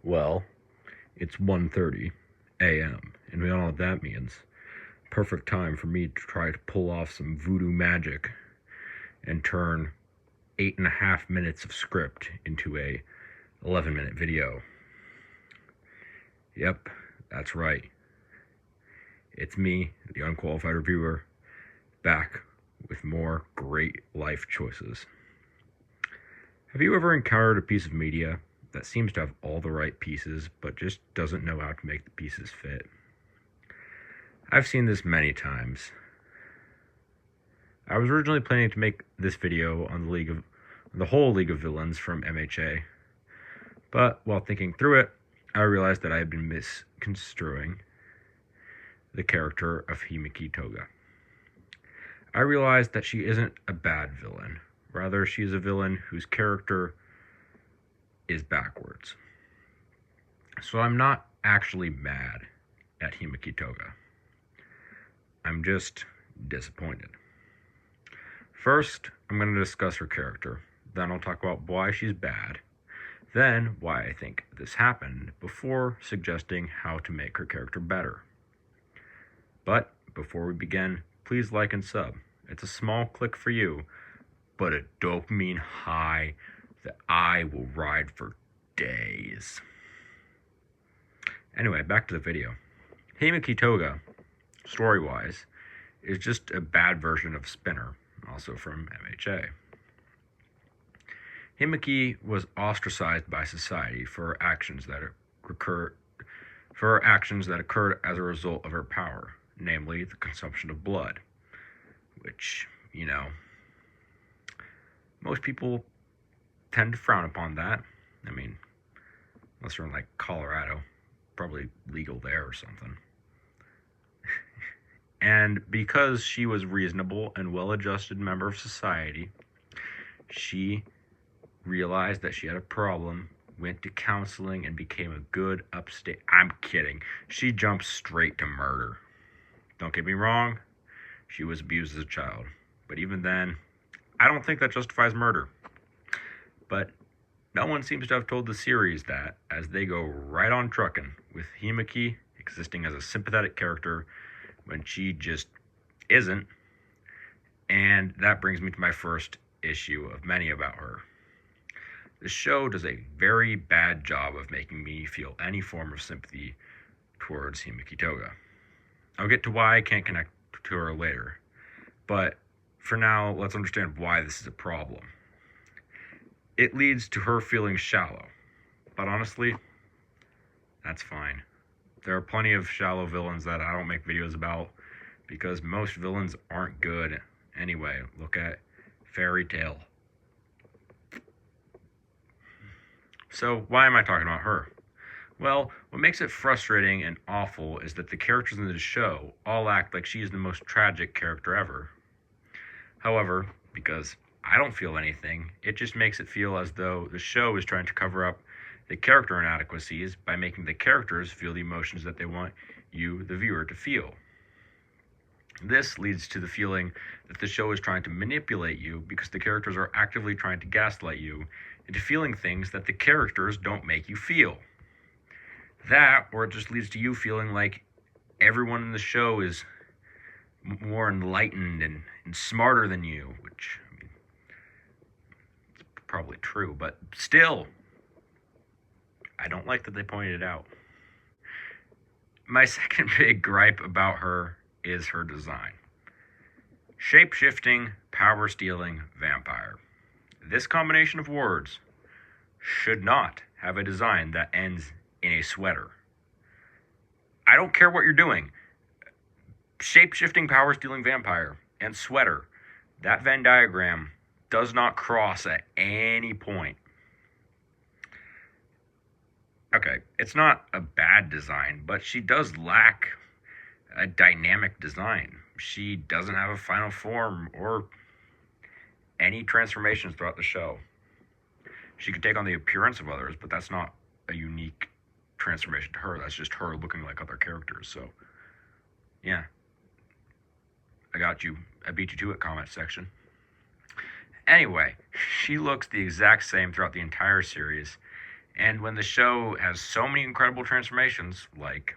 Well, it's 1:30 a.m., and we all know what that means. Perfect time for me to try to pull off some voodoo magic and turn 8.5 minutes of script into a 11-minute video. Yep, that's right. It's me, the unqualified reviewer, back with more great life choices. Have you ever encountered a piece of media that seems to have all the right pieces but just doesn't know how to make the pieces fit? I've seen this many times. I was originally planning to make this video on the whole League of Villains from MHA, but while thinking through it, I realized that I had been misconstruing the character of Himiko Toga. I realized that she isn't a bad villain. Rather, she is a villain whose character is backwards. So I'm not actually mad at Himiko Toga. I'm just disappointed. First, I'm going to discuss her character. Then I'll talk about why she's bad. Then why I think this happened, before suggesting how to make her character better. But before we begin, please like and sub. It's a small click for you, but a dopamine high that I will ride for days. Anyway, back to the video. Himiko Toga, story-wise, is just a bad version of Spinner, also from MHA. Himiko was ostracized by society for her actions that occurred as a result of her power, namely the consumption of blood, which, most people tend to frown upon that. I mean, unless you're in like Colorado, probably legal there or something. And because she was reasonable and well-adjusted member of society, she realized that she had a problem, went to counseling, and became a good upstate. I'm kidding. She jumped straight to murder. Don't get me wrong, she was abused as a child. But even then, I don't think that justifies murder. But no one seems to have told the series that, as they go right on trucking, with Himiko existing as a sympathetic character when she just isn't. And that brings me to my first issue of many about her. The show does a very bad job of making me feel any form of sympathy towards Himiko Toga. I'll get to why I can't connect to her later, but for now, let's understand why this is a problem. It leads to her feeling shallow, but honestly, that's fine. There are plenty of shallow villains that I don't make videos about, because most villains aren't good anyway. Look at Fairy Tail. So why am I talking about her? Well, what makes it frustrating and awful is that the characters in the show all act like she is the most tragic character ever. However, because I don't feel anything, it just makes it feel as though the show is trying to cover up the character inadequacies by making the characters feel the emotions that they want you, the viewer, to feel. This leads to the feeling that the show is trying to manipulate you because the characters are actively trying to gaslight you into feeling things that the characters don't make you feel. That, or it just leads to you feeling like everyone in the show is more enlightened and smarter than you, which, I mean, it's probably true, but still, I don't like that they pointed it out. My second big gripe about her is her design. Shape-shifting, power-stealing vampire. This combination of words should not have a design that ends in a sweater. I don't care what you're doing. Shape-shifting, power-stealing vampire and sweater. That Venn diagram does not cross at any point. Okay, it's not a bad design, but she does lack a dynamic design. She doesn't have a final form or any transformations throughout the show. She could take on the appearance of others, but that's not a unique transformation to her. That's just her looking like other characters. So, yeah. I got you. I beat you to it, comment section. Anyway, she looks the exact same throughout the entire series, And when the show has so many incredible transformations, like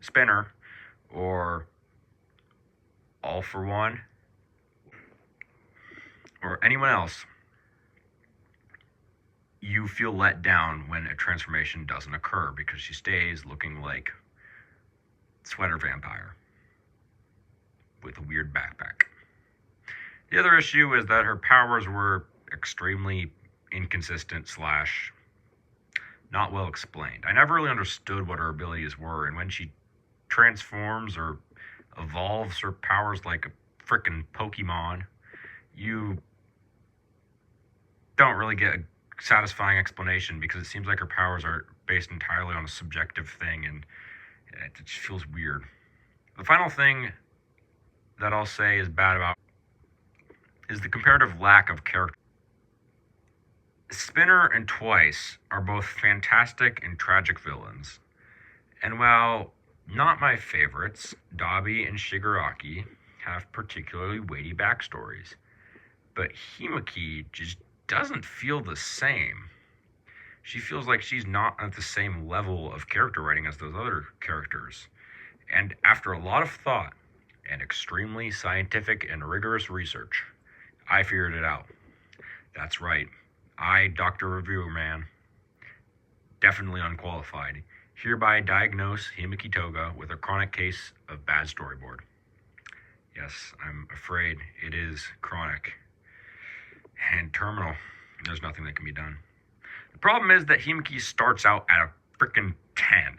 Spinner or All for One or anyone else, you feel let down when a transformation doesn't occur because she stays looking like Sweater Vampire with a weird backpack. The other issue is that her powers were extremely inconsistent slash not well explained. I never really understood what her abilities were, and when she transforms or evolves her powers like a frickin' Pokemon, you don't really get a satisfying explanation because it seems like her powers are based entirely on a subjective thing, and it just feels weird. The final thing that I'll say is bad about is the comparative lack of character. Spinner and Twice are both fantastic and tragic villains, and while not my favorites, Dabi and Shigaraki have particularly weighty backstories, but Himiko just doesn't feel the same. She feels like she's not at the same level of character writing as those other characters. And after a lot of thought and extremely scientific and rigorous research, I figured it out. That's right. I, Dr. Reviewer Man, definitely unqualified, hereby diagnose Himiko Toga with a chronic case of bad storyboard. Yes, I'm afraid it is chronic and terminal. There's nothing that can be done. The problem is that Himiko starts out at a frickin' 10.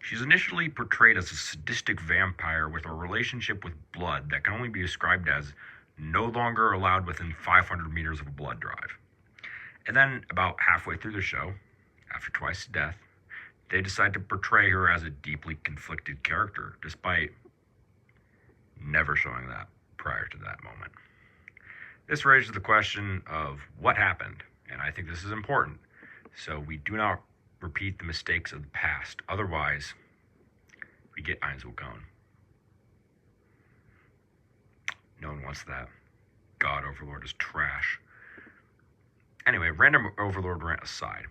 She's initially portrayed as a sadistic vampire with a relationship with blood that can only be described as no longer allowed within 500 meters of a blood drive. And then, about halfway through the show, after Twice's death, they decide to portray her as a deeply conflicted character, despite never showing that prior to that moment. This raises the question of what happened, and I think this is important, so we do not repeat the mistakes of the past. Otherwise, we get Einzelkone. No one wants that. God Overlord is trash. Anyway, random Overlord rant aside,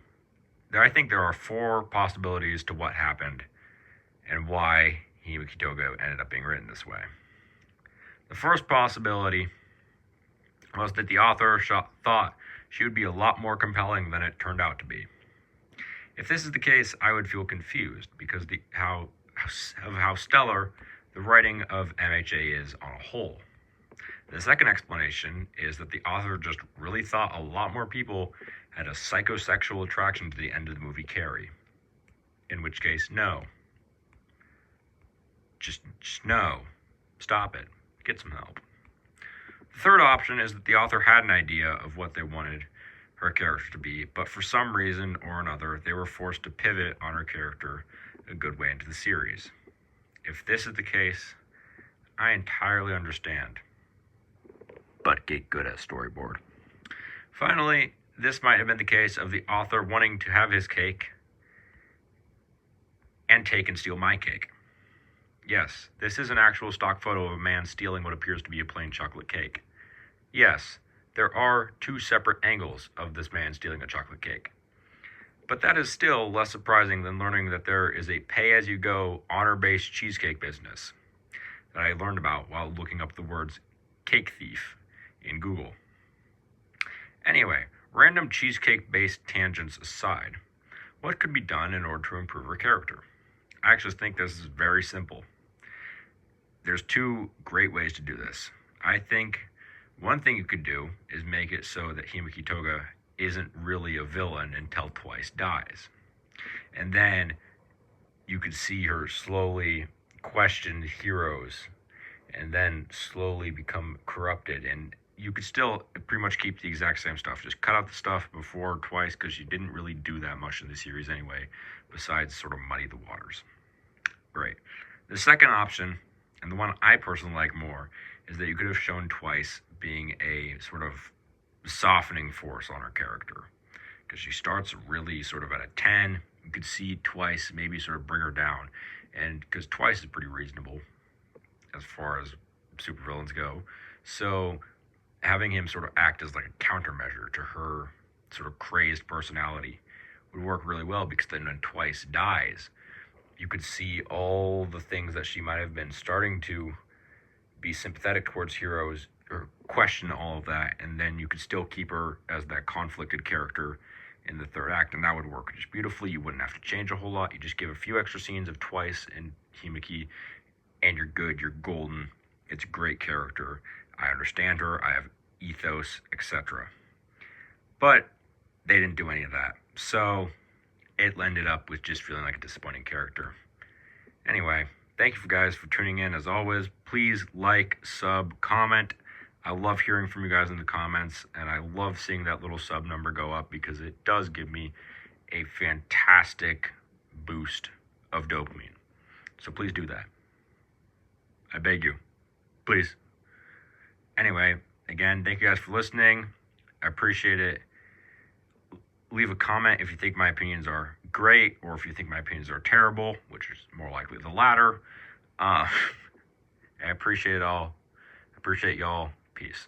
I think there are 4 possibilities to what happened and why Himiko Toga ended up being written this way. The first possibility was that the author thought she would be a lot more compelling than it turned out to be. If this is the case, I would feel confused because of how stellar the writing of MHA is on a whole. The second explanation is that the author just really thought a lot more people had a psychosexual attraction to the end of the movie Carrie. In which case, no. Just no. Stop it. Get some help. The third option is that the author had an idea of what they wanted her character to be, but for some reason or another, they were forced to pivot on her character a good way into the series. If this is the case, I entirely understand. But get good at storyboard. Finally, this might have been the case of the author wanting to have his cake and take and steal my cake. Yes, this is an actual stock photo of a man stealing what appears to be a plain chocolate cake. Yes, there are 2 separate angles of this man stealing a chocolate cake. But that is still less surprising than learning that there is a pay-as-you-go, honor-based cheesecake business that I learned about while looking up the words cake thief in Google. Anyway, random cheesecake-based tangents aside, what could be done in order to improve her character? I actually think this is very simple. There's 2 great ways to do this. I think one thing you could do is make it so that Himiko Toga isn't really a villain until Twice dies. And then you could see her slowly question heroes and then slowly become corrupted, and you could still pretty much keep the exact same stuff. Just cut out the stuff before Twice, because she didn't really do that much in the series anyway, besides sort of muddy the waters. Right. The second option, and the one I personally like more, is that you could have shown Twice being a sort of softening force on her character. Because she starts really sort of at a 10. You could see Twice maybe sort of bring her down. And because Twice is pretty reasonable as far as supervillains go. So having him sort of act as like a countermeasure to her sort of crazed personality would work really well, because then when Twice dies, you could see all the things that she might have been starting to be sympathetic towards heroes or question all of that, and then you could still keep her as that conflicted character in the third act, and that would work just beautifully. You wouldn't have to change a whole lot. You just give a few extra scenes of Twice and Himiko, and you're good. You're golden. It's a great character. I understand her. I have ethos, etc. But they didn't do any of that, so it ended up with just feeling like a disappointing character. Anyway, thank you guys for tuning in. As always, please like, sub, comment. I love hearing from you guys in the comments, and I love seeing that little sub number go up, because it does give me a fantastic boost of dopamine. So please do that. I beg you. Please. Anyway, again, thank you guys for listening. I appreciate it. Leave a comment if you think my opinions are great, or if you think my opinions are terrible, which is more likely the latter. I appreciate it all. I appreciate y'all. Peace.